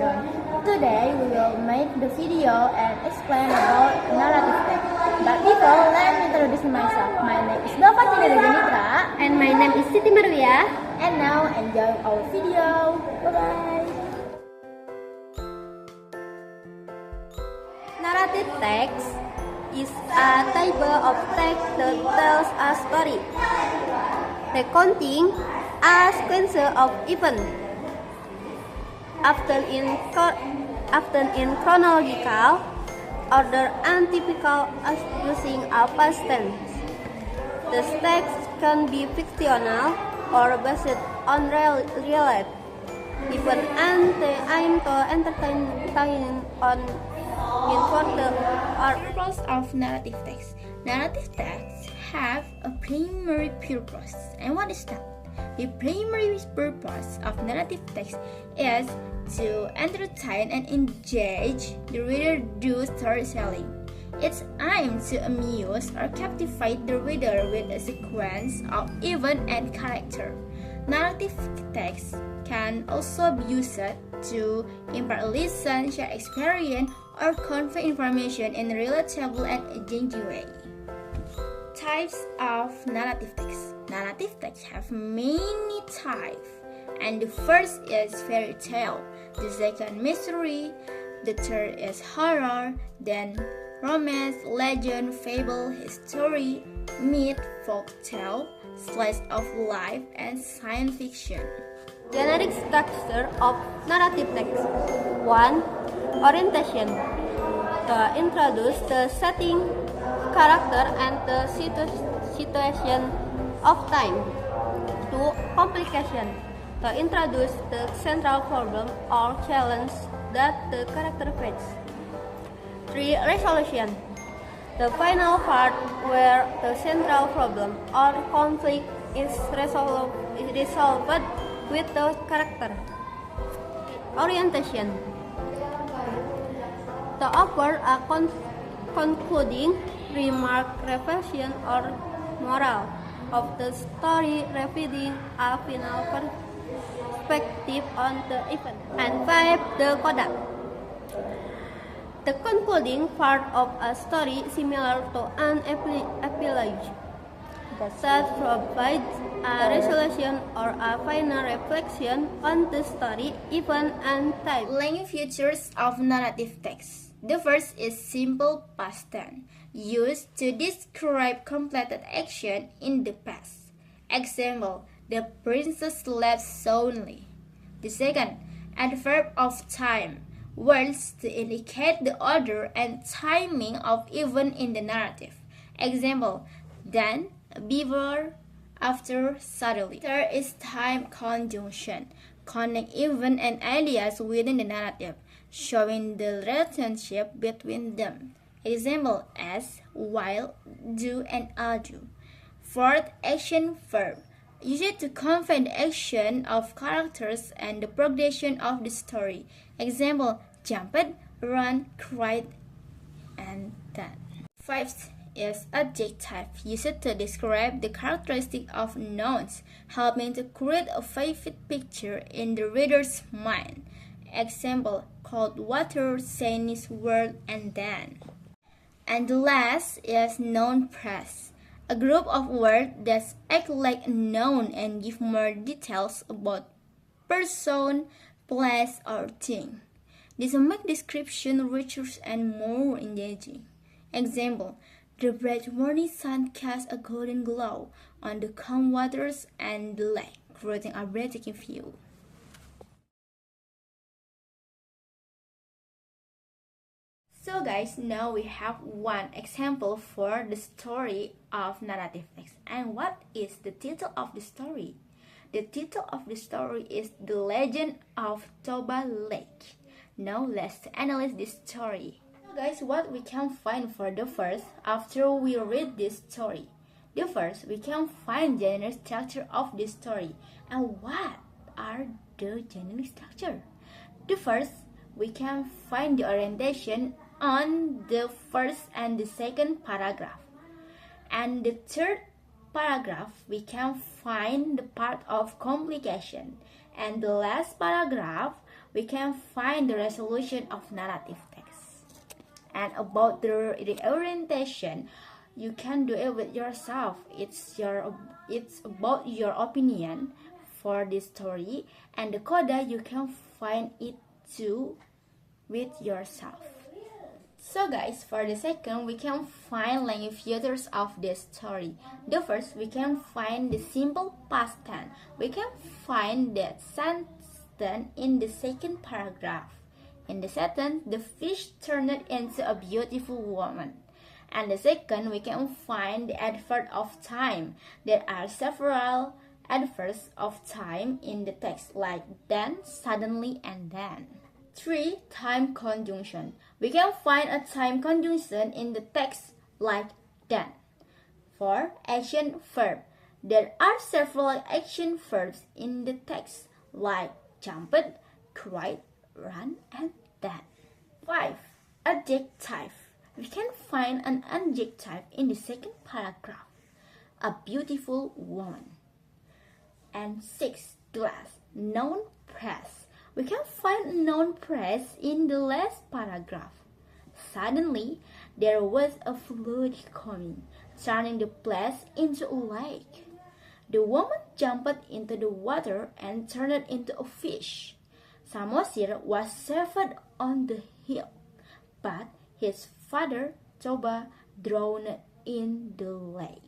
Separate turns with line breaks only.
afternoon. Today we will make the video and explain about narrative text. But before, let me introduce myself. My name is Dova Cinedegenitra
And my name is Siti Marwia.
and now enjoy our video. Bye-bye.
Narrative text is a type of text that tells a story, recounting a sequence of events, often in chronological order and typical as using a past tense. The text can be fictional or based on real life, even aimed to entertain on important or
Purpose of narrative text. Narrative texts have a primary purpose. And what is that? The primary purpose of narrative text is to entertain and engage the reader through storytelling. It's aimed to amuse or captivate the reader with a sequence of event and character. Narrative text can also be used to impart lesson, share experience, or convey information in a relatable and engaging way. Types of narrative text. Narrative text have many types, and the first is fairy tale, the second mystery, the third is horror, then romance, legend, fable, history, myth, folk tale, slice of life, and science fiction.
generic structure of narrative text. 1. Orientation. To introduce the setting, character, and the situation of time. 2. Complication. To introduce the central problem or challenge that the character faces. 3. Resolution. The final part where the central problem or conflict is resolved with the character. Orientation. To offer a concluding remark, reflection, or moral of the story, revealing a final perspective on the event. And 5. The coda. The concluding part of a story similar to an epilogue that provides a resolution or a final reflection on the story, event, and time.
Language features of narrative text. The first is simple past tense, used to describe completed action in the past. Example, the princess slept soundly. The second, adverb of time, words to indicate the order and timing of event in the narrative. Example, then, before, after, suddenly. Third is time conjunction, connect event and ideas within the narrative, showing the relationship between them. Example as, while, do, and undo. Fourth, action verb, used to convey the action of characters and the progression of the story. Example, jumped, run, cried, and that. Fifth is adjective, used to describe the characteristic of nouns, helping to create a vivid picture in the reader's mind. Example, cold water, Chinese word, and then. And the last is noun phrase, a group of words that act like a noun and give more details about person, place, or thing. This make description richer and more engaging. Example, the bright morning sun casts a golden glow on the calm waters and the lake, creating a breathtaking view. So guys, now we have one example for the story of narrative text. And what is the title of the story? The title of the story is The Legend of Toba Lake. Now let's analyze this story. Guys, what we can find for the first after we read this story. The first, we can find general structure of this story. And what are the general structure? The first, we can find the orientation on the first and the second paragraph. And the third paragraph, we can find the part of complication. And the last paragraph, we can find the resolution of narrative text. And about the reorientation, you can do it with yourself. It's about your opinion for this story, and the coda you can find it too with yourself. So guys, for the second, we can find language features of this story. The first, we can find the simple past tense. We can find that sentence in the second paragraph. In the sentence, the fish turned into a beautiful woman. And the second, we can find the adverb of time. There are several adverbs of time in the text, like then, suddenly, and then. 3. Time conjunction. We can find a time conjunction in the text like then. 4. Action verb. There are several action verbs in the text like jumped, cried, run, and then. 5. Adjective. We can find an adjective in the second paragraph. A beautiful woman. And 6. The last, noun phrase. We can find noun phrase in the last paragraph. Suddenly, there was a flood coming, turning the place into a lake. The woman jumped into the water and turned it into a fish. Samosir was saved on the hill, but his father Toba drowned in the lake.